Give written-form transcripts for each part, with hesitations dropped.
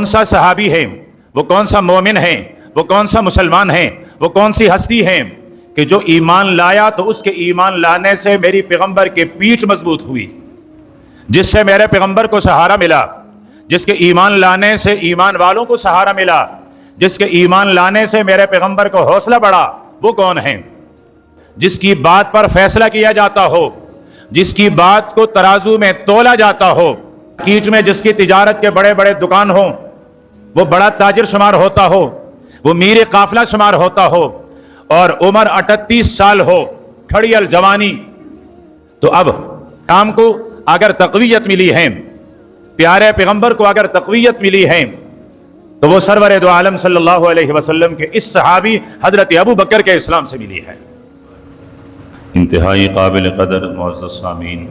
سا صحابی ہے، وہ کون سا مومن ہے، وہ کون سا مسلمان ہے، وہ کون سی ہستی ہے کہ جو ایمان لایا تو اس کے ایمان لانے سے میری پیغمبر کی پیٹھ مضبوط ہوئی، جس سے میرے پیغمبر کو سہارا ملا، جس کے ایمان لانے سے ایمان والوں کو سہارا ملا، جس کے ایمان لانے سے میرے پیغمبر کو حوصلہ بڑھا، وہ کون ہے؟ جس کی بات پر فیصلہ کیا جاتا ہو، جس کی بات کو ترازو میں تولا جاتا ہو، کیچ میں جس کی تجارت کے بڑے بڑے دکان ہوں، وہ بڑا تاجر شمار ہوتا ہو، وہ میر قافلہ شمار ہوتا ہو، اور عمر 38 سال ہو، کھڑی الجوانی، تو اب شام کو اگر تقویت ملی ہے، پیارے پیغمبر کو اگر تقویت ملی ہے، تو وہ سرور دو عالم صلی اللہ علیہ وسلم کے اس صحابی حضرت ابو بکر کے اسلام سے ملی ہے۔ انتہائی قابل قدر معزز سامعین،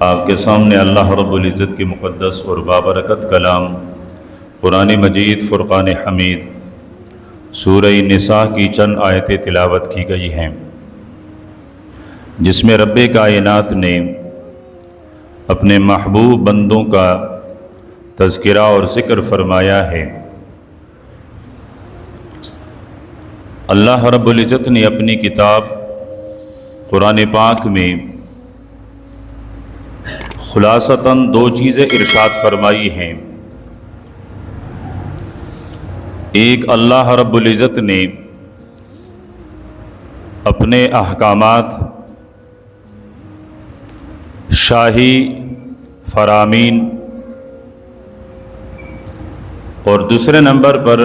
آپ کے سامنے اللہ رب العزت کی مقدس اور بابرکت کلام قرآن مجید فرقان حمید سورہ نساء کی چند آیتیں تلاوت کی گئی ہیں، جس میں رب کائنات نے اپنے محبوب بندوں کا تذکرہ اور ذکر فرمایا ہے۔ اللہ رب العزت نے اپنی کتاب قرآن پاک میں خلاصتاً 2 چیزیں ارشاد فرمائی ہیں۔ ایک، اللہ رب العزت نے اپنے احکامات، شاہی فرامین، اور دوسرے نمبر پر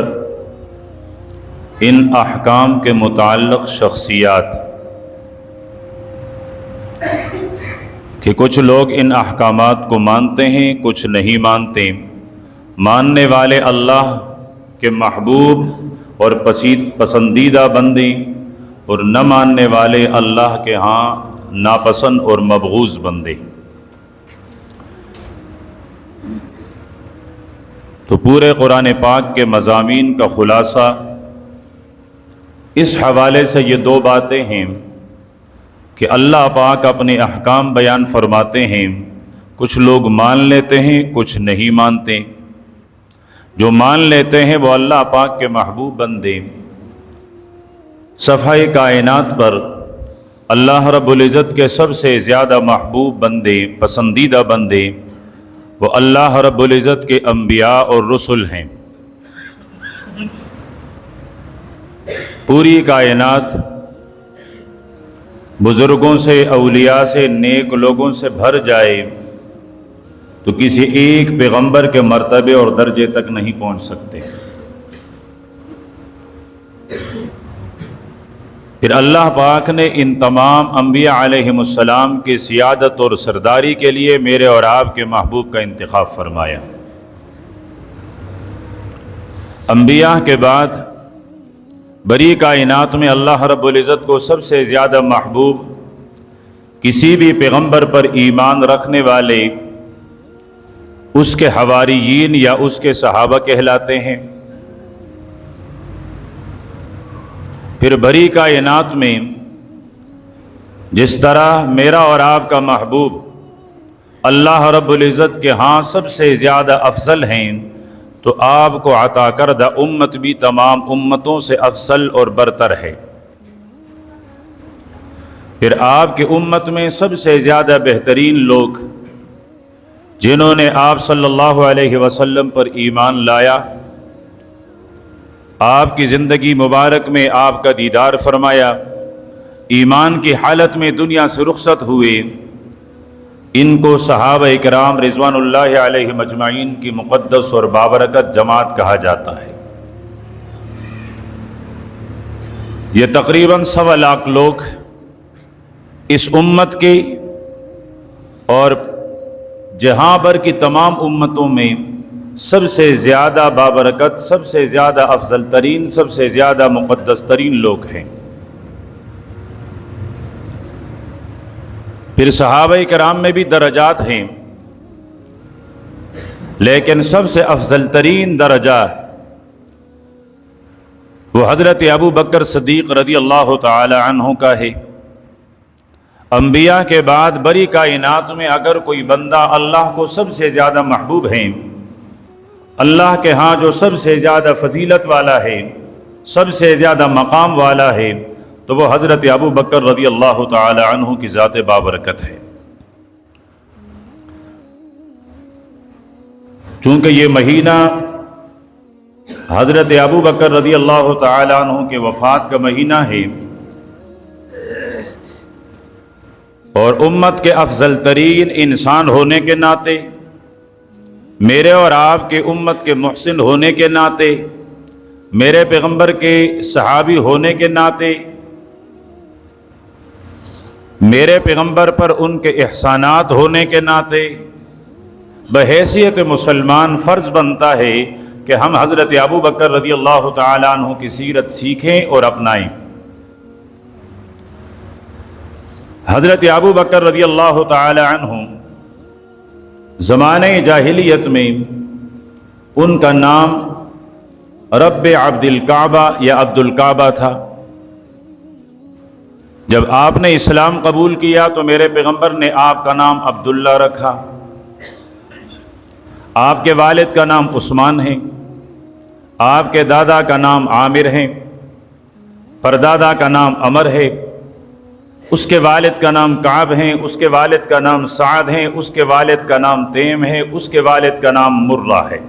ان احکام کے متعلق شخصیات، کہ کچھ لوگ ان احکامات کو مانتے ہیں، کچھ نہیں مانتے۔ ماننے والے اللہ کے محبوب اور پسندیدہ بندے، اور نہ ماننے والے اللہ کے ہاں ناپسند اور مبغوض بندے۔ تو پورے قرآن پاک کے مضامین کا خلاصہ اس حوالے سے یہ 2 باتیں ہیں کہ اللہ پاک اپنے احکام بیان فرماتے ہیں، کچھ لوگ مان لیتے ہیں، کچھ نہیں مانتے۔ جو مان لیتے ہیں وہ اللہ پاک کے محبوب بندے، صفحہ کائنات پر اللہ رب العزت کے سب سے زیادہ محبوب بندے، پسندیدہ بندے، وہ اللہ رب العزت کے انبیاء اور رسل ہیں۔ پوری کائنات بزرگوں سے، اولیاء سے، نیک لوگوں سے بھر جائے تو کسی ایک پیغمبر کے مرتبے اور درجے تک نہیں پہنچ سکتے۔ پھر اللہ پاک نے ان تمام انبیاء علیہم السلام کی سیادت اور سرداری کے لیے میرے اور آپ کے محبوب کا انتخاب فرمایا۔ انبیاء کے بعد بڑی کائنات میں اللہ رب العزت کو سب سے زیادہ محبوب کسی بھی پیغمبر پر ایمان رکھنے والے اس کے حواریین یا اس کے صحابہ کہلاتے ہیں۔ پھر بڑی کائنات میں جس طرح میرا اور آپ کا محبوب اللہ رب العزت کے ہاں سب سے زیادہ افضل ہیں، تو آپ کو عطا کردہ امت بھی تمام امتوں سے افضل اور برتر ہے۔ پھر آپ کی امت میں سب سے زیادہ بہترین لوگ جنہوں نے آپ صلی اللہ علیہ وسلم پر ایمان لایا، آپ کی زندگی مبارک میں آپ کا دیدار فرمایا، ایمان کی حالت میں دنیا سے رخصت ہوئے، ان کو صحابہ کرام رضوان اللہ علیہ مجمعین کی مقدس اور بابرکت جماعت کہا جاتا ہے۔ یہ تقریباً 1.25 لاکھ لوگ اس امت کے اور جہاں بھر کی تمام امتوں میں سب سے زیادہ بابرکت، سب سے زیادہ افضل ترین، سب سے زیادہ مقدس ترین لوگ ہیں۔ پھر صحابہ کرام میں بھی درجات ہیں، لیکن سب سے افضل ترین درجہ وہ حضرت ابو بکر صدیق رضی اللہ تعالی عنہ کا ہے۔ انبیاء کے بعد بڑی کائنات میں اگر کوئی بندہ اللہ کو سب سے زیادہ محبوب ہے اللہ کے ہاں جو سب سے زیادہ فضیلت والا ہے، سب سے زیادہ مقام والا ہے، تو وہ حضرت ابو بکر رضی اللہ تعالی عنہ کی ذات بابرکت ہے۔ چونکہ یہ مہینہ حضرت ابو بکر رضی اللہ تعالی عنہ کے وفات کا مہینہ ہے، اور امت کے افضل ترین انسان ہونے کے ناطے، میرے اور آپ کے امت کے محسن ہونے کے ناطے، میرے پیغمبر کے صحابی ہونے کے ناطے، میرے پیغمبر پر ان کے احسانات ہونے کے ناطے، بحیثیت مسلمان فرض بنتا ہے کہ ہم حضرت ابو بکر رضی اللہ تعالیٰ عنہ کی سیرت سیکھیں اور اپنائیں۔ حضرت ابو بکر رضی اللہ تعالی عنہ زمانۂ جاہلیت میں ان کا نام رب عبد الکعبہ یا عبد الکعبہ تھا۔ جب آپ نے اسلام قبول کیا تو میرے پیغمبر نے آپ کا نام عبداللہ رکھا۔ آپ کے والد کا نام عثمان ہے، آپ کے دادا کا نام عامر ہے، پردادا کا نام عمر ہے، اس کے والد کا نام کعب ہے، اس کے والد کا نام سعد ہے، اس کے والد کا نام تیم ہے، اس کے والد کا نام مرہ ہے۔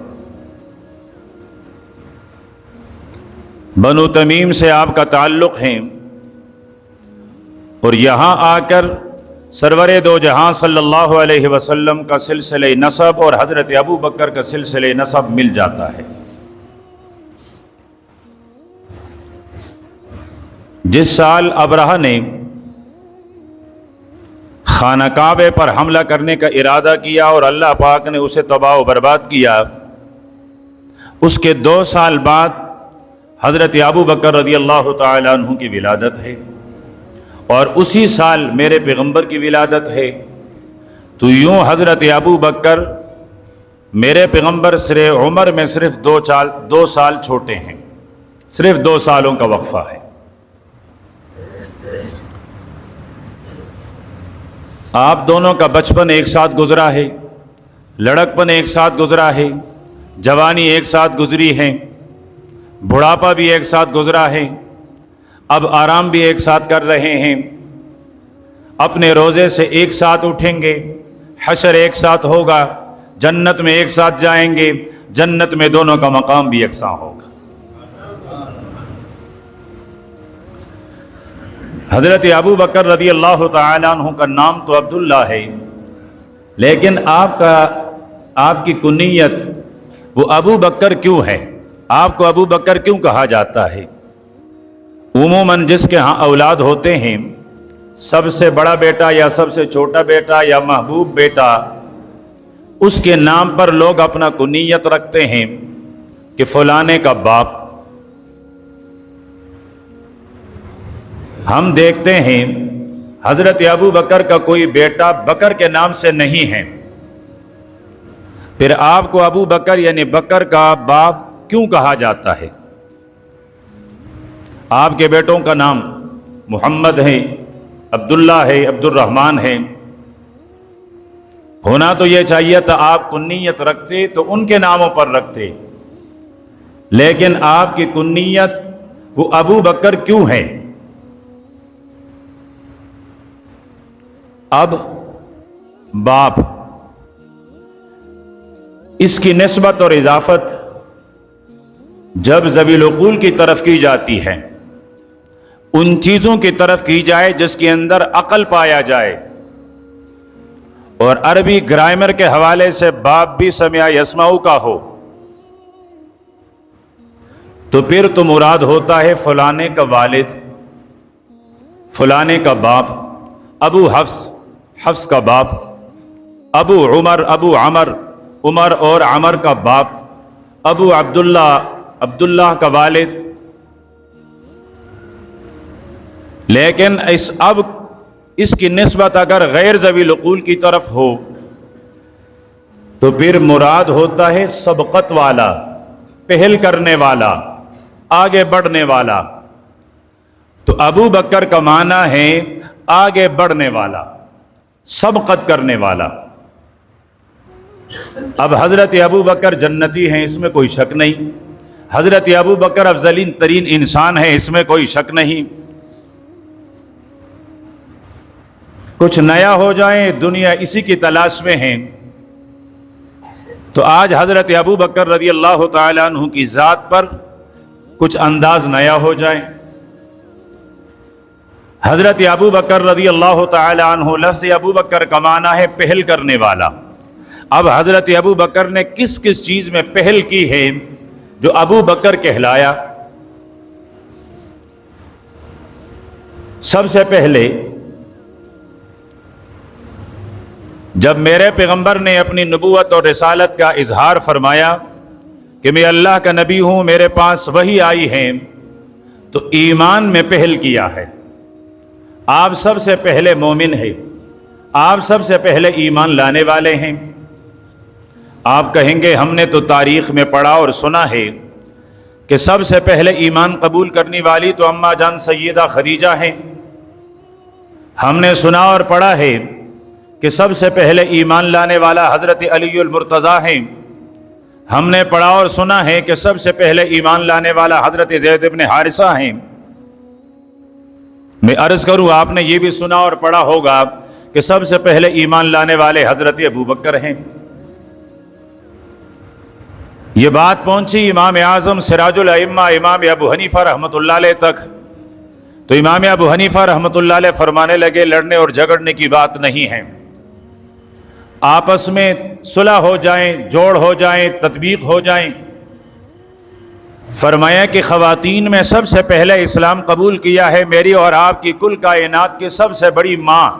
بنو تمیم سے آپ کا تعلق ہے، اور یہاں آ کر سرور دو جہاں صلی اللہ علیہ وسلم کا سلسلہ نسب اور حضرت ابو بکر کا سلسلہ نسب مل جاتا ہے۔ جس سال ابرہہ نے خانہ کعبے پر حملہ کرنے کا ارادہ کیا اور اللہ پاک نے اسے تباہ و برباد کیا، اس کے 2 سال بعد حضرت ابو بکر رضی اللہ تعالی عنہ کی ولادت ہے، اور اسی سال میرے پیغمبر کی ولادت ہے۔ تو یوں حضرت ابو بکر میرے پیغمبر سر عمر میں صرف 2 سال چھوٹے ہیں، صرف 2 سالوں کا وقفہ ہے۔ آپ دونوں کا بچپن ایک ساتھ گزرا ہے، لڑکپن ایک ساتھ گزرا ہے، جوانی ایک ساتھ گزری ہے، بڑھاپا بھی ایک ساتھ گزرا ہے، اب آرام بھی ایک ساتھ کر رہے ہیں، اپنے روزے سے ایک ساتھ اٹھیں گے، حشر ایک ساتھ ہوگا، جنت میں ایک ساتھ جائیں گے، جنت میں دونوں کا مقام بھی یکساں ہوگا۔ حضرت ابو بکر رضی اللہ تعالی عنہ کا نام تو عبداللہ ہے، لیکن آپ کی کنیت وہ ابو بکر کیوں ہے؟ آپ کو ابو بکر کیوں کہا جاتا ہے؟ عموماً جس کے ہاں اولاد ہوتے ہیں، سب سے بڑا بیٹا یا سب سے چھوٹا بیٹا یا محبوب بیٹا، اس کے نام پر لوگ اپنا کنیت رکھتے ہیں کہ فلانے کا باپ۔ ہم دیکھتے ہیں حضرت ابو بکر کا کوئی بیٹا بکر کے نام سے نہیں ہے، پھر آپ کو ابو بکر یعنی بکر کا باپ کیوں کہا جاتا ہے؟ آپ کے بیٹوں کا نام محمد ہے، عبداللہ ہے، عبد الرحمن ہے۔ ہونا تو یہ چاہیے تھا آپ کنیت رکھتے تو ان کے ناموں پر رکھتے، لیکن آپ کی کنیت وہ ابو بکر کیوں ہے؟ اب باپ، اس کی نسبت اور اضافت جب ذوی العقول کی طرف کی جاتی ہے، ان چیزوں کی طرف کی جائے جس کے اندر عقل پایا جائے، اور عربی گرامر کے حوالے سے باپ بھی سمع یسمع کا ہو، تو پھر تو مراد ہوتا ہے فلانے کا والد، فلانے کا باپ۔ ابو حفص، حفص کا باپ، ابو عمر، ابو عمر، عمر اور عمر کا باپ، ابو عبداللہ، عبداللہ کا والد۔ لیکن اب اس کی نسبت اگر غیر ذوی العقول کی طرف ہو تو پھر مراد ہوتا ہے سبقت والا، پہل کرنے والا، آگے بڑھنے والا۔ تو ابو بکر کا معنی ہے آگے بڑھنے والا، سبقت کرنے والا۔ اب حضرت ابو بکر جنتی ہیں، اس میں کوئی شک نہیں، حضرت ابو بکر افضل ترین انسان ہیں، اس میں کوئی شک نہیں۔ کچھ نیا ہو جائیں، دنیا اسی کی تلاش میں ہیں، تو آج حضرت ابو بکر رضی اللہ تعالیٰ عنہ کی ذات پر کچھ انداز نیا ہو جائے۔ حضرت ابو بکر رضی اللہ تعالیٰ عنہ، لفظ ابو بکر کا معنی ہے پہل کرنے والا۔ اب حضرت ابو بکر نے کس کس چیز میں پہل کی ہے جو ابو بکر کہلایا؟ سب سے پہلے جب میرے پیغمبر نے اپنی نبوت اور رسالت کا اظہار فرمایا کہ میں اللہ کا نبی ہوں، میرے پاس وحی آئی ہے، تو ایمان میں پہل کیا ہے۔ آپ سب سے پہلے مومن ہیں، آپ سب سے پہلے ایمان لانے والے ہیں۔ آپ کہیں گے ہم نے تو تاریخ میں پڑھا اور سنا ہے کہ سب سے پہلے ایمان قبول کرنے والی تو اماں جان سیدہ خدیجہ ہیں۔ ہم نے سنا اور پڑھا ہے کہ سب سے پہلے ایمان لانے والا حضرت علی المرتضیٰ ہیں۔ ہم نے پڑھا اور سنا ہے کہ سب سے پہلے ایمان لانے والا حضرت زید بن حارثہ ہیں۔ میں عرض کروں آپ نے یہ بھی سنا اور پڑھا ہوگا کہ سب سے پہلے ایمان لانے والے حضرت ابو بکر ہیں۔ یہ بات پہنچی امام اعظم سراج الائمہ امام ابو حنیفہ رحمۃ اللہ علیہ تک، تو امام ابو حنیفہ رحمۃ اللہ علیہ فرمانے لگے لڑنے اور جھگڑنے کی بات نہیں ہے، آپس میں صلح ہو جائیں، جوڑ ہو جائیں، تطبیق ہو جائیں۔ فرمایا کہ خواتین میں سب سے پہلے اسلام قبول کیا ہے میری اور آپ کی کل کائنات کی سب سے بڑی ماں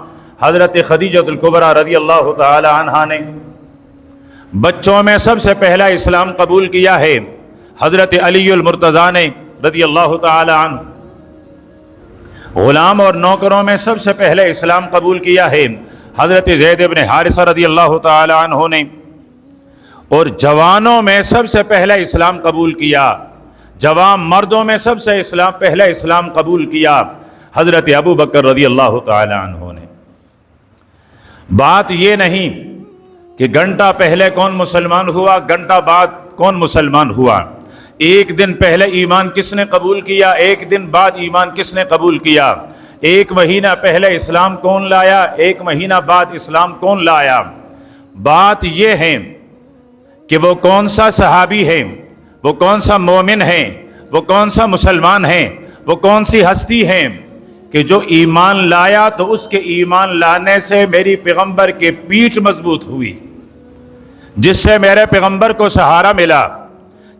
حضرت خدیجہ الکبریٰ رضی اللہ تعالی عنہا نے۔ بچوں میں سب سے پہلا اسلام قبول کیا ہے حضرت علی المرتضیٰ نے رضی اللہ تعالی عنہ۔ غلام اور نوکروں میں سب سے پہلے اسلام قبول کیا ہے حضرت زید بن حارثہ رضی اللہ تعالی عنہ نے۔ اور جوانوں میں سب سے پہلا اسلام قبول کیا، جوان مردوں میں سب سے پہلا اسلام قبول کیا حضرت ابو بکر رضی اللہ تعالی عنہ نے۔ بات یہ نہیں کہ گھنٹہ پہلے کون مسلمان ہوا، گھنٹہ بعد کون مسلمان ہوا، ایک دن پہلے ایمان کس نے قبول کیا، ایک دن بعد ایمان کس نے قبول کیا، ایک مہینہ پہلے اسلام کون لایا، ایک مہینہ بعد اسلام کون لایا۔ بات یہ ہے کہ وہ کون سا صحابی ہے، وہ کون سا مومن ہے، وہ کون سا مسلمان ہے، وہ کون سی ہستی ہے کہ جو ایمان لایا تو اس کے ایمان لانے سے میری پیغمبر کی پیٹھ مضبوط ہوئی، جس سے میرے پیغمبر کو سہارا ملا،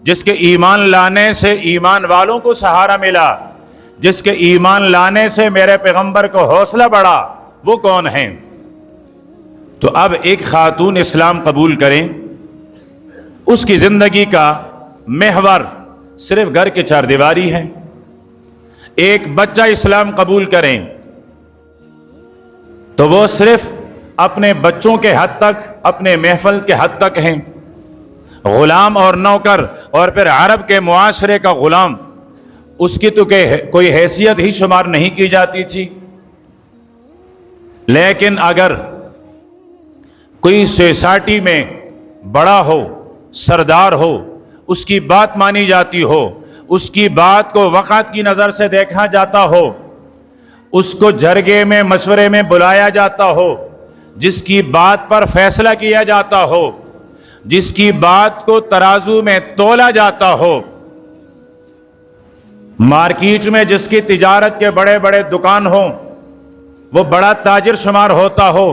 جس کے ایمان لانے سے ایمان والوں کو سہارا ملا، جس کے ایمان لانے سے میرے پیغمبر کو حوصلہ بڑھا، وہ کون ہیں؟ تو اب ایک خاتون اسلام قبول کریں، اس کی زندگی کا محور صرف گھر کے چار دیواری ہے۔ ایک بچہ اسلام قبول کریں تو وہ صرف اپنے بچوں کے حد تک، اپنے محفل کے حد تک ہیں۔ غلام اور نوکر اور پھر عرب کے معاشرے کا غلام، اس کی تو کوئی حیثیت ہی شمار نہیں کی جاتی تھی۔ لیکن اگر کوئی سوسائٹی میں بڑا ہو، سردار ہو، اس کی بات مانی جاتی ہو، اس کی بات کو وقت کی نظر سے دیکھا جاتا ہو، اس کو جرگے میں مشورے میں بلایا جاتا ہو، جس کی بات پر فیصلہ کیا جاتا ہو، جس کی بات کو ترازو میں تولا جاتا ہو، مارکیٹ میں جس کی تجارت کے بڑے بڑے دکان ہوں، وہ بڑا تاجر شمار ہوتا ہو،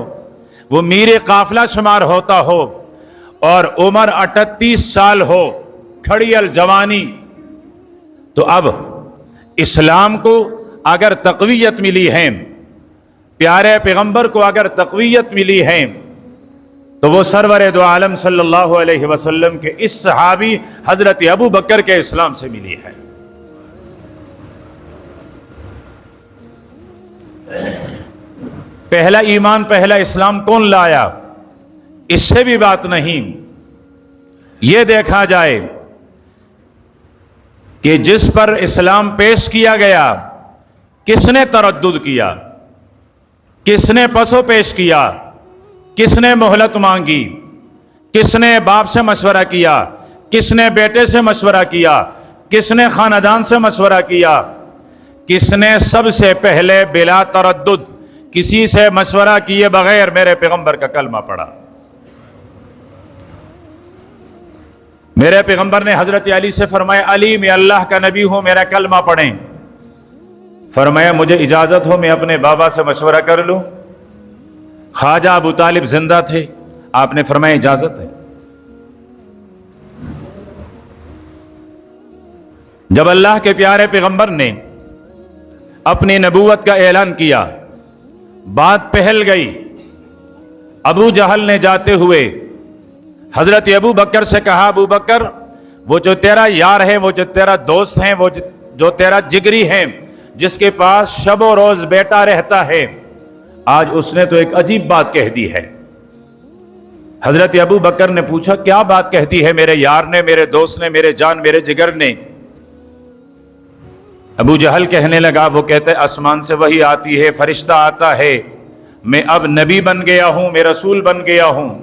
وہ میر قافلہ شمار ہوتا ہو، اور عمر 38 سال ہو، کھڑی الجوانی، تو اب اسلام کو اگر تقویت ملی ہے، پیارے پیغمبر کو اگر تقویت ملی ہے، تو وہ سرور دو عالم صلی اللہ علیہ وسلم کے اس صحابی حضرت ابو بکر کے اسلام سے ملی ہے۔ پہلا ایمان، پہلا اسلام کون لایا؟ اس سے بھی بات نہیں، یہ دیکھا جائے کہ جس پر اسلام پیش کیا گیا کس نے تردد کیا، کس نے پس و پیش کیا، کس نے مہلت مانگی، کس نے باپ سے مشورہ کیا, کس نے بیٹے سے مشورہ کیا, کس نے خاندان سے مشورہ کیا, کس نے سب سے پہلے بلا تردد کسی سے مشورہ کیے بغیر میرے پیغمبر کا کلمہ پڑھا. میرے پیغمبر نے حضرت علی سے فرمایا, علی میں اللہ کا نبی ہوں, میرا کلمہ پڑھیں. فرمایا مجھے اجازت ہو میں اپنے بابا سے مشورہ کر لوں. خواجہ ابو طالب زندہ تھے, آپ نے فرمایا اجازت ہے. جب اللہ کے پیارے پیغمبر نے اپنی نبوت کا اعلان کیا, بات پھیل گئی. ابو جہل نے جاتے ہوئے حضرت ابو بکر سے کہا, ابو بکر وہ جو تیرا یار ہے, وہ جو تیرا دوست ہیں, وہ جو تیرا جگری ہے, جس کے پاس شب و روز بیٹا رہتا ہے, آج اس نے تو ایک عجیب بات کہہ دی ہے. حضرت ابو بکر نے پوچھا کیا بات کہتی ہے میرے یار نے, میرے دوست نے, میرے جان میرے جگر نے؟ ابو جہل کہنے لگا, وہ کہتے آسمان سے وحی آتی ہے, فرشتہ آتا ہے, میں اب نبی بن گیا ہوں, میں رسول بن گیا ہوں.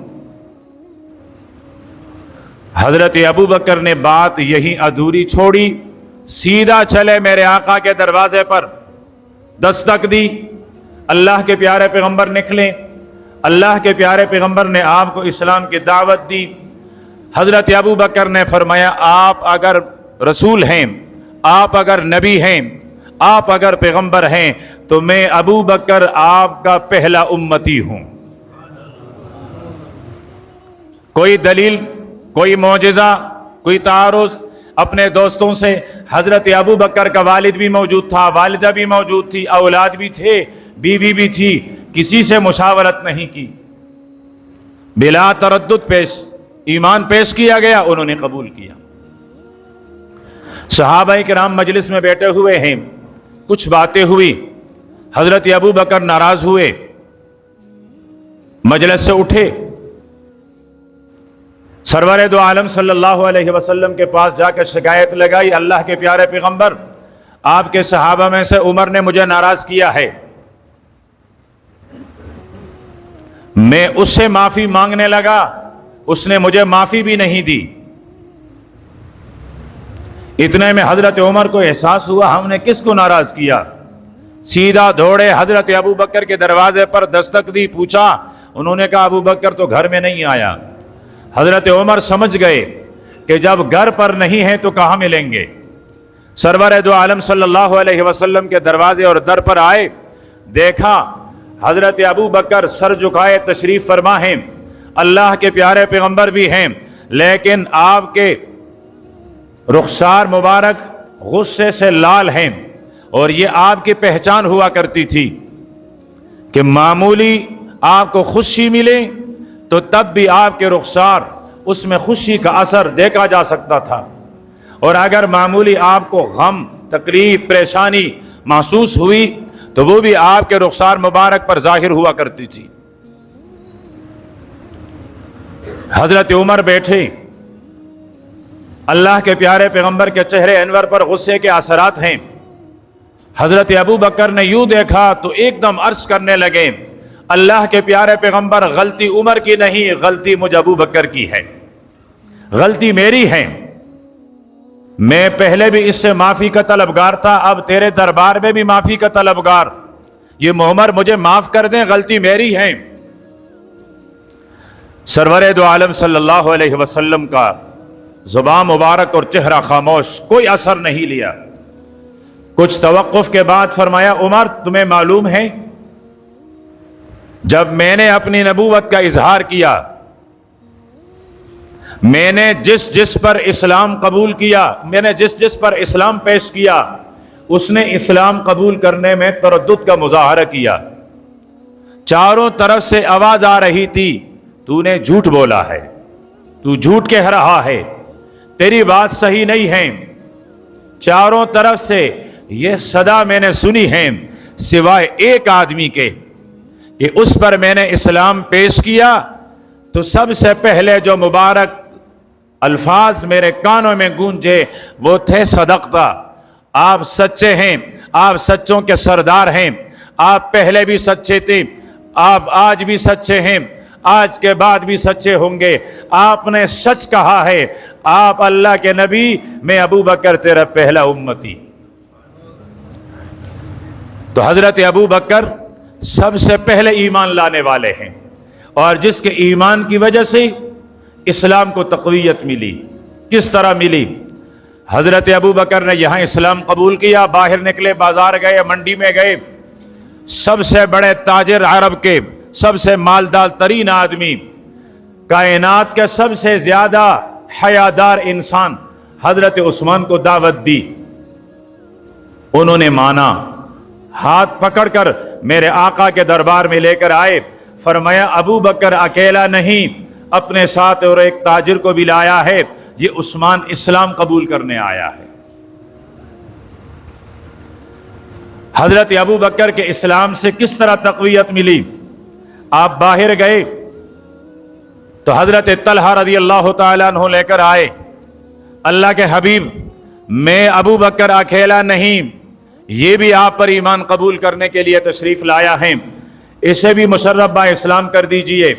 حضرت ابو بکر نے بات یہیں ادھوری چھوڑی, سیدھا چلے میرے آقا کے دروازے پر, دستک دی. اللہ کے پیارے پیغمبر نکلے. اللہ کے پیارے پیغمبر نے آپ کو اسلام کی دعوت دی. حضرت ابو بکر نے فرمایا, آپ اگر رسول ہیں, آپ اگر نبی ہیں, آپ اگر پیغمبر ہیں, تو میں ابو بکر آپ کا پہلا امتی ہوں. کوئی دلیل, کوئی معجزہ, کوئی تعارض اپنے دوستوں سے. حضرت ابو بکر کا والد بھی موجود تھا, والدہ بھی موجود تھی, اولاد بھی تھے, بیوی بھی تھی, کسی سے مشاورت نہیں کی, بلا تردد ایمان پیش کیا گیا, انہوں نے قبول کیا. صحابہ کرام مجلس میں بیٹھے ہوئے ہیں, کچھ باتیں ہوئی, حضرت ابو بکر ناراض ہوئے, مجلس سے اٹھے, سرور دو عالم صلی اللہ علیہ وسلم کے پاس جا کر شکایت لگائی, اللہ کے پیارے پیغمبر, آپ کے صحابہ میں سے عمر نے مجھے ناراض کیا ہے, میں اس سے معافی مانگنے لگا, اس نے مجھے معافی بھی نہیں دی. اتنے میں حضرت عمر کو احساس ہوا ہم نے کس کو ناراض کیا. سیدھا دوڑے حضرت ابو بکر کے دروازے پر دستک دی, پوچھا. انہوں نے کہا ابو بکر تو گھر میں نہیں آیا. حضرت عمر سمجھ گئے کہ جب گھر پر نہیں ہیں تو کہاں ملیں گے. سرور دو عالم صلی اللہ علیہ وسلم کے دروازے اور در پر آئے, دیکھا حضرت ابو بکر سر جھکائے تشریف فرما ہیں, اللہ کے پیارے پیغمبر بھی ہیں, لیکن آپ کے رخسار مبارک غصے سے لال ہیں, اور یہ آپ کی پہچان ہوا کرتی تھی کہ معمولی آپ کو خوشی ملے تو تب بھی آپ کے رخسار اس میں خوشی کا اثر دیکھا جا سکتا تھا, اور اگر معمولی آپ کو غم, تکلیف, پریشانی محسوس ہوئی تو وہ بھی آپ کے رخسار مبارک پر ظاہر ہوا کرتی تھی. حضرت عمر بیٹھے, اللہ کے پیارے پیغمبر کے چہرے انور پر غصے کے اثرات ہیں. حضرت ابو بکر نے یوں دیکھا تو ایک دم عرض کرنے لگے, اللہ کے پیارے پیغمبر, غلطی عمر کی نہیں, غلطی مجھ ابو بکر کی ہے, غلطی میری ہے. میں پہلے بھی اس سے معافی کا طلبگار تھا, اب تیرے دربار میں بھی معافی کا طلبگار. یہ عمر مجھے معاف کر دیں, غلطی میری ہے. سرور دو عالم صلی اللہ علیہ وسلم کا زبان مبارک اور چہرہ خاموش, کوئی اثر نہیں لیا. کچھ توقف کے بعد فرمایا, عمر تمہیں معلوم ہے جب میں نے اپنی نبوت کا اظہار کیا, میں نے جس پر اسلام قبول کیا, میں نے جس پر اسلام پیش کیا, اس نے اسلام قبول کرنے میں تردد کا مظاہرہ کیا. چاروں طرف سے آواز آ رہی تھی, تو نے جھوٹ بولا ہے, تو جھوٹ کہہ رہا ہے, تیری بات صحیح نہیں ہے. چاروں طرف سے یہ صدا میں نے سنی ہے, سوائے ایک آدمی کے کہ اس پر میں نے اسلام پیش کیا تو سب سے پہلے جو مبارک الفاظ میرے کانوں میں گونجے وہ تھے صدقتا, آپ سچے ہیں, آپ سچوں کے سردار ہیں, آپ پہلے بھی سچے تھے, آپ آج بھی سچے ہیں, آج کے بعد بھی سچے ہوں گے۔ آپ نے سچ کہا ہے، آپ اللہ کے نبی، میں ابو بکر تیرا پہلا امتی۔ تو حضرت ابو بکر سب سے پہلے ایمان لانے والے ہیں، اور جس کے ایمان کی وجہ سے اسلام کو تقویت ملی۔ کس طرح ملی؟ حضرت ابو بکر نے یہاں اسلام قبول کیا، باہر نکلے، بازار گئے، منڈی میں گئے، سب سے بڑے تاجر عرب کے، سب سے مالدار ترین آدمی، کائنات کے سب سے زیادہ حیادار انسان حضرت عثمان کو دعوت دی۔ انہوں نے مانا، ہاتھ پکڑ کر میرے آقا کے دربار میں لے کر آئے، فرمایا ابو بکر اکیلا نہیں، اپنے ساتھ اور ایک تاجر کو بھی لایا ہے، یہ عثمان اسلام قبول کرنے آیا ہے۔ حضرت ابو بکر کے اسلام سے کس طرح تقویت ملی؟ آپ باہر گئے تو حضرت طلحہ رضی اللہ تعالیٰ عنہ لے کر آئے، اللہ کے حبیب، میں ابو بکر اکیلا نہیں، یہ بھی آپ پر ایمان قبول کرنے کے لیے تشریف لایا ہے، اسے بھی مشرف با اسلام کر دیجئے۔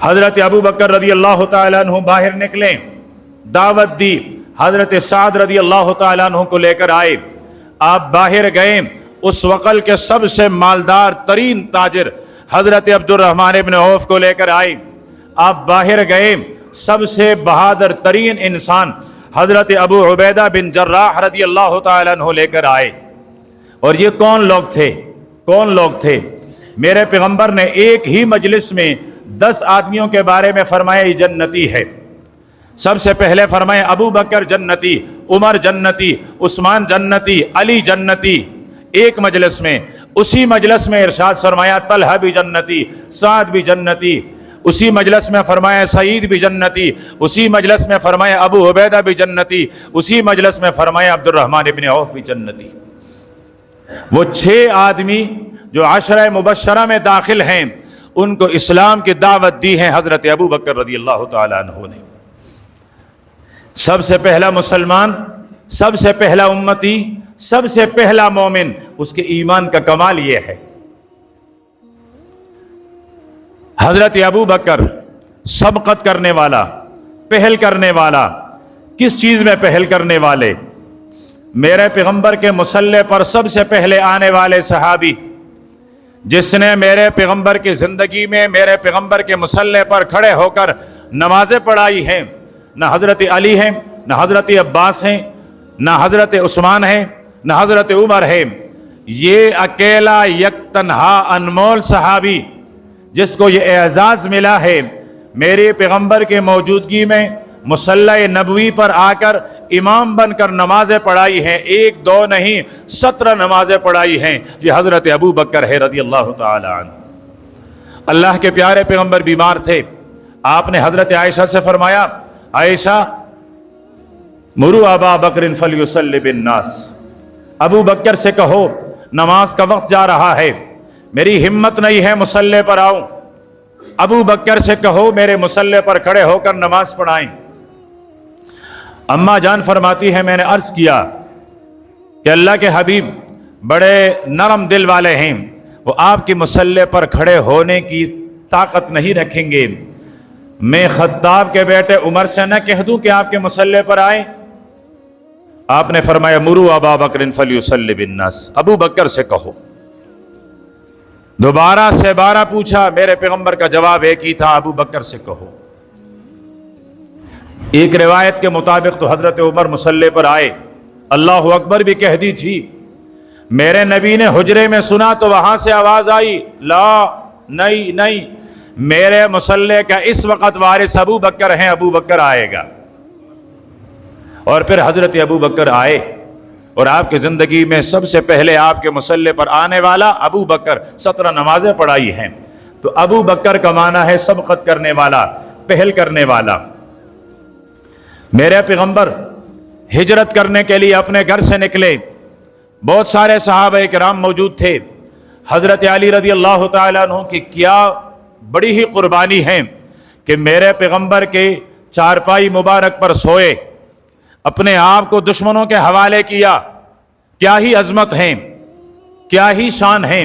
حضرت ابو بکر رضی اللہ تعالیٰ عنہ باہر نکلے، دعوت دی، حضرت سعد رضی اللہ تعالیٰ عنہ کو لے کر آئے، آپ باہر گئے، اس وقت کے سب سے مالدار ترین تاجر حضرت عبد الرحمن ابن عوف کو لے کر آئے، آپ باہر گئے، سب سے بہادر ترین انسان حضرت ابو عبیدہ بن جراح رضی اللہ تعالیٰ عنہ لے کر آئے۔ اور یہ کون لوگ تھے؟ میرے پیغمبر نے ایک ہی مجلس میں 10 آدمیوں کے بارے میں فرمایا یہ جنتی ہے۔ سب سے پہلے فرمایا ابو بکر جنتی، عمر جنتی، عثمان جنتی، علی جنتی، ایک مجلس میں۔ اسی مجلس میں ارشاد فرمایا طلحہ بھی جنتی، سعد بھی جنتی، اسی مجلس میں فرمایا سعید بھی جنتی، اسی مجلس میں فرمایا ابو عبیدہ بھی جنتی، اسی مجلس میں فرمایا عبد الرحمن ابن عوف بھی جنتی۔ وہ 6 آدمی جو عشرہ مبشرہ میں داخل ہیں، ان کو اسلام کی دعوت دی ہے حضرت ابو بکر رضی اللہ تعالیٰ عنہ نے۔ سب سے پہلا مسلمان، سب سے پہلا امتی، سب سے پہلا مومن، اس کے ایمان کا کمال یہ ہے۔ حضرت ابو بکر سبقت کرنے والا، پہل کرنے والا، کس چیز میں پہل کرنے والے؟ میرے پیغمبر کے مصلی پر سب سے پہلے آنے والے صحابی، جس نے میرے پیغمبر کی زندگی میں میرے پیغمبر کے مصلی پر کھڑے ہو کر نمازیں پڑھائی ہیں، نہ حضرت علی ہیں، نہ حضرت عباس ہیں، نہ حضرت عثمان ہیں، نہ حضرت عمر ہیں۔ یہ اکیلا یک تنہا انمول صحابی جس کو یہ اعزاز ملا ہے، میرے پیغمبر کے موجودگی میں مصلی نبوی پر آ کر امام بن کر نمازیں پڑھائی ہیں، 1 2 نہیں 17 نمازیں پڑھائی ہیں، یہ حضرت ابو بکر ہے رضی اللہ تعالی عنہ۔ اللہ کے پیارے پیغمبر بیمار تھے، آپ نے حضرت عائشہ سے فرمایا، عائشہ مرو ابا بکر فلیصلی بالناس، ابو بکر سے کہو نماز کا وقت جا رہا ہے، میری ہمت نہیں ہے مصلی پر آؤں، ابو بکر سے کہو میرے مصلی پر کھڑے ہو کر نماز پڑھائیں۔ اماں جان فرماتی ہے، میں نے عرض کیا کہ اللہ کے حبیب بڑے نرم دل والے ہیں، وہ آپ کی مصلی پر کھڑے ہونے کی طاقت نہیں رکھیں گے، میں خطاب کے بیٹے عمر سے نہ کہہ دوں کہ آپ کے مصلی پر آئیں؟ آپ نے فرمایا مرو ابا بکر فلیصلی بالناس، ابو بکر سے کہو۔ دوبارہ سے 12 پوچھا، میرے پیغمبر کا جواب ایک ہی تھا، ابو بکر سے کہو۔ ایک روایت کے مطابق تو حضرت عمر مصلی پر آئے، اللہ اکبر بھی کہہ دی تھی، میرے نبی نے حجرے میں سنا تو وہاں سے آواز آئی، لا نہیں، میرے مصلی کا اس وقت وارث ابو بکر ہیں، ابو بکر آئے گا۔ اور پھر حضرت ابو بکر آئے، اور آپ کی زندگی میں سب سے پہلے آپ کے مصلی پر آنے والا ابو بکر، 17 نمازیں پڑھائی ہیں۔ تو ابو بکر کا معنی ہے سبقت کرنے والا، پہل کرنے والا۔ میرے پیغمبر ہجرت کرنے کے لیے اپنے گھر سے نکلے، بہت سارے صحابہ کرام موجود تھے، حضرت علی رضی اللہ تعالیٰ عنہ کی کیا بڑی ہی قربانی ہے کہ میرے پیغمبر کے چارپائی مبارک پر سوئے، اپنے آپ کو دشمنوں کے حوالے کیا، کیا ہی عظمت ہیں، کیا ہی شان ہیں۔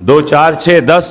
2, 4, 6, 10,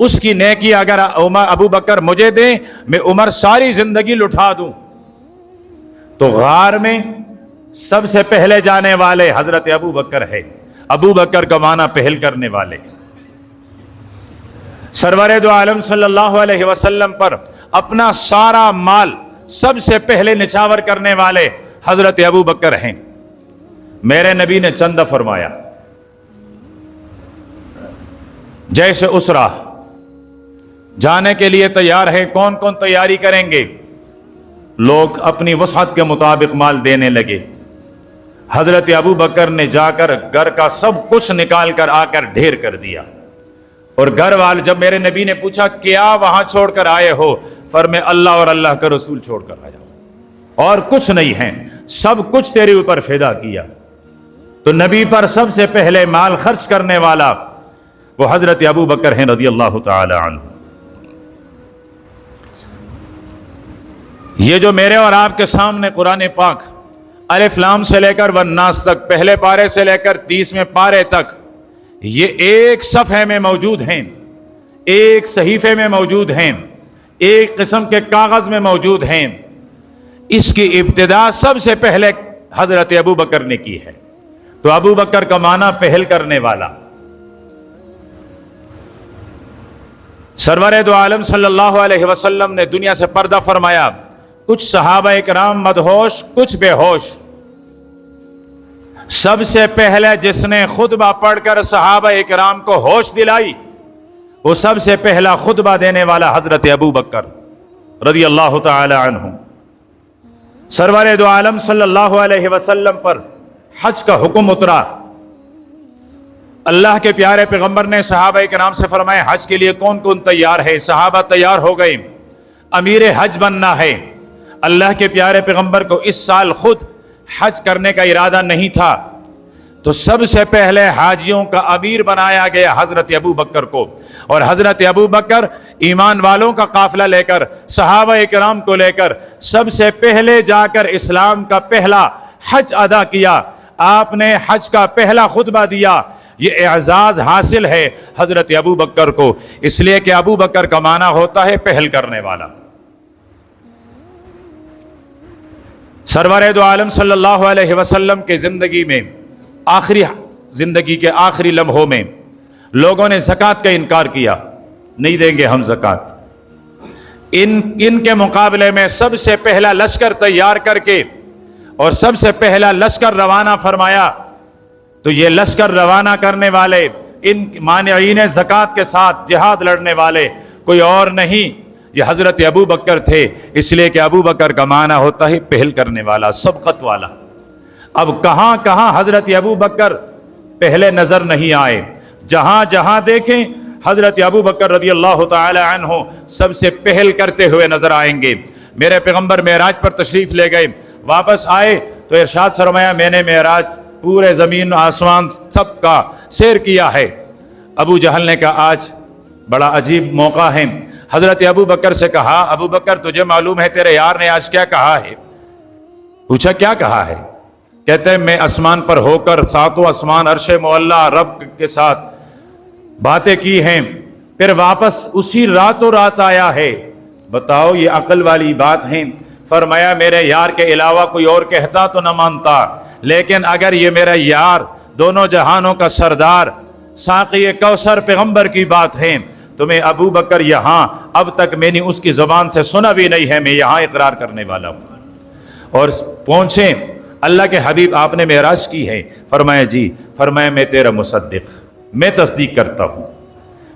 اس کی نیکی اگر ابو بکر مجھے دیں، میں عمر ساری زندگی لٹا دوں۔ تو غار میں سب سے پہلے جانے والے حضرت ابو بکر ہے۔ ابو بکر کا معنی پہل کرنے والے۔ سرور دو عالم صلی اللہ علیہ وسلم پر اپنا سارا مال سب سے پہلے نچھاور کرنے والے حضرت ابو بکر ہیں۔ میرے نبی نے چندہ فرمایا، جیسے اسرا جانے کے لیے تیار ہیں، کون کون تیاری کریں گے؟ لوگ اپنی وسعت کے مطابق مال دینے لگے۔ حضرت ابو بکر نے جا کر گھر کا سب کچھ نکال کر آ کر ڈھیر کر دیا، اور گھر والے جب میرے نبی نے پوچھا کیا وہاں چھوڑ کر آئے ہو، فرمائے اللہ اور اللہ کا رسول چھوڑ کر آیا ہوں، اور کچھ نہیں ہے، سب کچھ تیرے اوپر فدا کیا۔ تو نبی پر سب سے پہلے مال خرچ کرنے والا وہ حضرت ابو بکر ہیں رضی اللہ تعالی عنہ۔ یہ جو میرے اور آپ کے سامنے قرآن پاک الف لام سے لے کر والناس تک، پہلے پارے سے لے کر 30ویں پارے تک، یہ ایک صفحے میں موجود ہیں، ایک صحیفے میں موجود ہیں، ایک قسم کے کاغذ میں موجود ہیں۔ اس کی ابتدا سب سے پہلے حضرت ابو بکر نے کی ہے۔ تو ابو بکر کا معنی پہل کرنے والا۔ سرور دو عالم صلی اللہ علیہ وسلم نے دنیا سے پردہ فرمایا، کچھ صحابہ اکرام مدہوش، کچھ بے ہوش۔ سب سے پہلے جس نے خطبہ پڑھ کر صحابہ اکرام کو ہوش دلائی، وہ سب سے پہلا خطبہ دینے والا حضرت ابو بکر رضی اللہ تعالی عنہ۔ سرور دو عالم صلی اللہ علیہ وسلم پر حج کا حکم اترا۔ اللہ کے پیارے پیغمبر نے صحابہ کرام سے فرمایا حج کے لیے کون کون تیار ہے؟ صحابہ تیار ہو گئے، امیر حج بننا ہے۔ اللہ کے پیارے پیغمبر کو اس سال خود حج کرنے کا ارادہ نہیں تھا، تو سب سے پہلے حاجیوں کا امیر بنایا گیا حضرت ابو بکر کو، اور حضرت ابو بکر ایمان والوں کا قافلہ لے کر، صحابہ کرام کو لے کر سب سے پہلے جا کر اسلام کا پہلا حج ادا کیا۔ آپ نے حج کا پہلا خطبہ دیا۔ یہ اعزاز حاصل ہے حضرت ابو بکر کو، اس لیے کہ ابو بکر کا معنی ہوتا ہے پہل کرنے والا۔ سرور دو عالم صلی اللہ علیہ وسلم کے زندگی میں زندگی کے آخری لمحوں میں لوگوں نے زکوٰۃ کا انکار کیا، نہیں دیں گے ہم زکوٰۃ۔ ان کے مقابلے میں سب سے پہلا لشکر تیار کر کے اور سب سے پہلا لشکر روانہ فرمایا۔ تو یہ لشکر روانہ کرنے والے، ان مانعین زکوٰۃ کے ساتھ جہاد لڑنے والے کوئی اور نہیں، یہ حضرت ابو بکر تھے، اس لیے کہ ابو بکر کا معنی ہوتا ہے پہل کرنے والا، سبقت والا۔ اب کہاں کہاں حضرت ابو بکر پہلے نظر نہیں آئے، جہاں جہاں دیکھیں حضرت ابو بکر رضی اللہ تعالی عنہ سب سے پہل کرتے ہوئے نظر آئیں گے۔ میرے پیغمبر معراج پر تشریف لے گئے، واپس آئے تو ارشاد فرمایا میں نے معراج پورے زمین آسمان سب کا سیر کیا ہے۔ ابو جہل نے کہا آج بڑا عجیب موقع ہے۔ حضرت ابو بکر سے کہا ابو بکر تجھے معلوم ہے تیرے یار نے آج کیا کہا ہے؟ پوچھا کیا کہا ہے؟ کہتے ہیں میں آسمان پر ہو کر ساتوں آسمان عرش معلیٰ رب کے ساتھ باتیں کی ہیں، پھر واپس اسی راتوں رات آیا ہے۔ بتاؤ یہ عقل والی بات ہے؟ فرمایا میرے یار کے علاوہ کوئی اور کہتا تو نہ مانتا، لیکن اگر یہ میرا یار دونوں جہانوں کا سردار ساقی کوثر پیغمبر کی بات ہے تو میں ابو بکر یہاں اب تک میں نے اس کی زبان سے سنا بھی نہیں ہے، میں یہاں اقرار کرنے والا ہوں۔ اور پہنچے اللہ کے حبیب آپ نے معراج کی ہے؟ فرمایا جی۔ فرمایا میں تیرا مصدق، میں تصدیق کرتا ہوں۔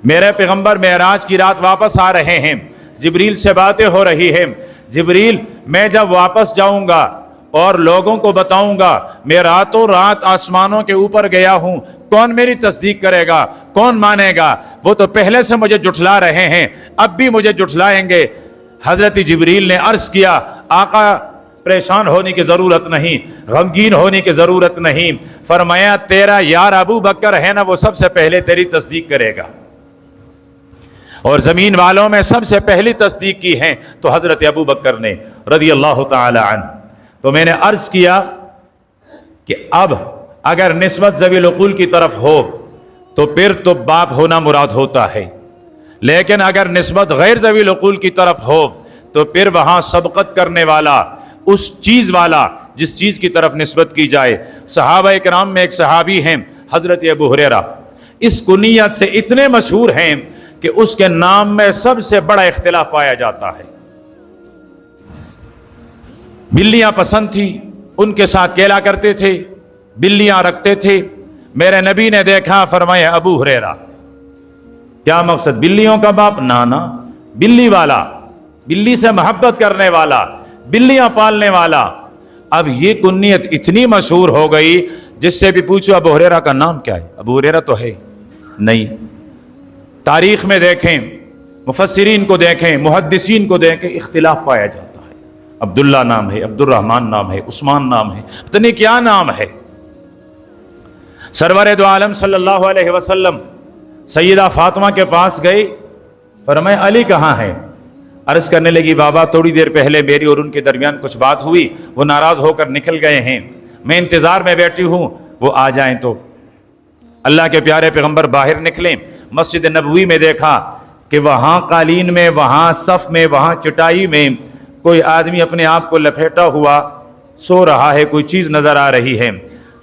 میرے پیغمبر معراج کی رات واپس آ رہے ہیں، جبریل سے باتیں ہو رہی ہیں۔ جبریل میں جب واپس جاؤں گا اور لوگوں کو بتاؤں گا میں راتوں رات آسمانوں کے اوپر گیا ہوں، کون میری تصدیق کرے گا، کون مانے گا؟ وہ تو پہلے سے مجھے جھٹلا رہے ہیں، اب بھی مجھے جھٹلائیں گے۔ حضرت جبریل نے عرض کیا آقا پریشان ہونے کی ضرورت نہیں، غمگین ہونے کی ضرورت نہیں۔ فرمایا تیرا یار ابو بکر ہے نا، وہ سب سے پہلے تیری تصدیق کرے گا، اور زمین والوں میں سب سے پہلی تصدیق کی ہے تو حضرت ابو بکر نے رضی اللہ تعالی عنہ۔ تو میں نے عرض کیا کہ اب اگر نسبت ذوی العقول کی طرف ہو تو پھر تو باپ ہونا مراد ہوتا ہے، لیکن اگر نسبت غیر ذوی العقول کی طرف ہو تو پھر وہاں سبقت کرنے والا اس چیز والا جس چیز کی طرف نسبت کی جائے. صحابہ کرام میں ایک صحابی ہیں حضرت ابو ہریرہ، اس کنیت سے اتنے مشہور ہیں کہ اس کے نام میں سب سے بڑا اختلاف پایا جاتا ہے. بلیاں پسند تھی، ان کے ساتھ کھیلا کرتے تھے، بلیاں رکھتے تھے. میرے نبی نے دیکھا، فرمایا ابو ہریرہ کیا مقصد؟ بلیوں کا باپ؟ نانا، بلی والا، بلی سے محبت کرنے والا، بلیاں پالنے والا. اب یہ کنیت اتنی مشہور ہو گئی، جس سے بھی پوچھو ابو ہریرہ کا نام کیا ہے، ابو ہریرہ تو ہے نہیں. تاریخ میں دیکھیں، مفسرین کو دیکھیں، محدثین کو دیکھیں، اختلاف پایا جاتا ہے. عبداللہ نام ہے، عبد الرحمن نام ہے، عثمان نام ہے، پتہ نہیں کیا نام ہے. سرور دو عالم صلی اللہ علیہ وسلم سیدہ فاطمہ کے پاس گئی، فرمایا علی کہاں ہے؟ عرض کرنے لگی بابا تھوڑی دیر پہلے میری اور ان کے درمیان کچھ بات ہوئی، وہ ناراض ہو کر نکل گئے ہیں، میں انتظار میں بیٹھی ہوں وہ آ جائیں. تو اللہ کے پیارے پیغمبر باہر نکلیں، مسجد نبوی میں دیکھا کہ وہاں قالین میں، وہاں صف میں، وہاں چٹائی میں کوئی آدمی اپنے آپ کو لپیٹا ہوا سو رہا ہے، کوئی چیز نظر آ رہی ہے.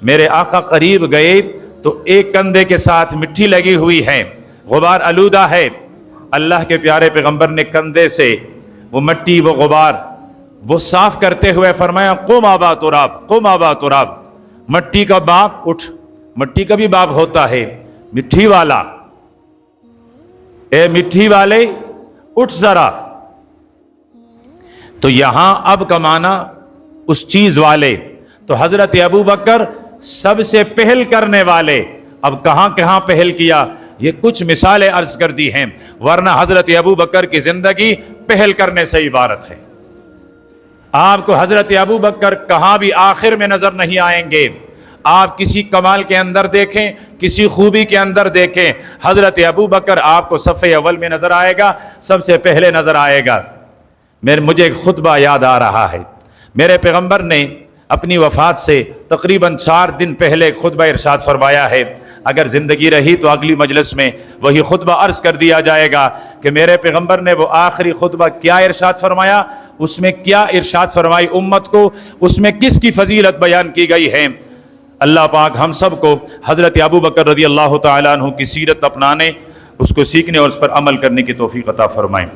میرے آقا قریب گئے تو ایک کندھے کے ساتھ مٹی لگی ہوئی ہے، غبار آلودہ ہے. اللہ کے پیارے پیغمبر نے کندھے سے وہ مٹی، وہ غبار وہ صاف کرتے ہوئے فرمایا قم ابا تراب، قم ابا تراب. مٹی کا باپ اٹھ، مٹی کا بھی باپ ہوتا ہے، مٹی والا، اے مٹی والے اٹھ ذرا. تو یہاں اب کا معنی اس چیز والے. تو حضرت ابو بکر سب سے پہل کرنے والے. اب کہاں کہاں پہل کیا، یہ کچھ مثالیں عرض کر دی ہیں، ورنہ حضرت ابو بکر کی زندگی پہل کرنے سے عبارت ہے. آپ کو حضرت ابو بکر کہاں بھی آخر میں نظر نہیں آئیں گے. آپ کسی کمال کے اندر دیکھیں، کسی خوبی کے اندر دیکھیں، حضرت ابو بکر آپ کو صف اول میں نظر آئے گا، سب سے پہلے نظر آئے گا. مجھے ایک خطبہ یاد آ رہا ہے، میرے پیغمبر نے اپنی وفات سے تقریباً 4 دن پہلے ایک خطبہ ارشاد فرمایا ہے. اگر زندگی رہی تو اگلی مجلس میں وہی خطبہ عرض کر دیا جائے گا کہ میرے پیغمبر نے وہ آخری خطبہ کیا ارشاد فرمایا، اس میں کیا ارشاد فرمائی امت کو، اس میں کس کی فضیلت بیان کی گئی ہے. اللہ پاک ہم سب کو حضرت ابو بکر رضی اللہ تعالیٰ عنہ کی سیرت اپنانے، اس کو سیکھنے اور اس پر عمل کرنے کی توفیق عطا فرمائیں.